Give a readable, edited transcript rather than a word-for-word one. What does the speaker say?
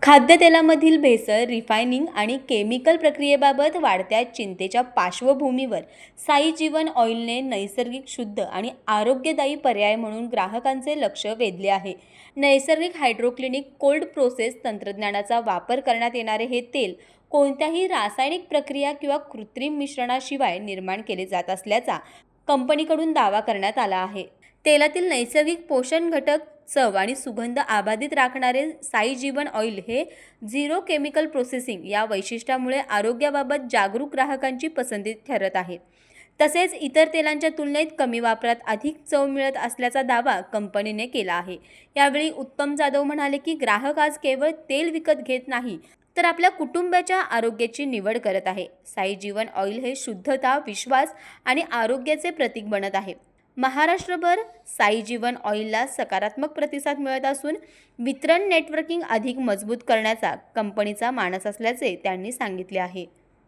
खाद्यतेलामधील भेसळ, रिफायनिंग आणि केमिकल प्रक्रियेबाबत वाढत्या चिंतेच्या पार्श्वभूमीवर साई जीवन ऑइलने नैसर्गिक, शुद्ध आणि आरोग्यदायी पर्याय म्हणून ग्राहकांचे लक्ष वेधले आहे. नैसर्गिक हायड्रोक्लिनिक कोल्ड प्रोसेस तंत्रज्ञानाचा वापर करण्यात येणारे हे तेल कोणत्याही रासायनिक प्रक्रिया किंवा कृत्रिम मिश्रणाशिवाय निर्माण केले जात असल्याचा कंपनीकडून दावा करण्यात आला आहे. तेलातील नैसर्गिक पोषण घटक, चव आणि सुगंध अबाधित राखणारे साई जीवन ऑइल हे झिरो केमिकल प्रोसेसिंग या वैशिष्ट्यामुळे आरोग्याबाबत जागरूक ग्राहकांची पसंती ठरत आहे. तसेच इतर तेलांच्या तुलनेत कमी वापरात अधिक चव मिळत असल्याचा दावा कंपनीने केला आहे. यावेळी उत्तम जाधव म्हणाले की ग्राहक आज केवळ तेल विकत घेत नाही, तर आपल्या कुटुंबाच्या आरोग्याची निवड करत आहे. साई जीवन ऑइल हे शुद्धता, विश्वास आणि आरोग्याचे प्रतीक बनत आहे. महाराष्ट्रभर साई जीवन ऑइलला सकारात्मक प्रतिसाद मिळत असून वितरण नेटवर्किंग अधिक मजबूत करण्याचा कंपनीचा मानस असल्याचे त्यांनी सांगितले आहे.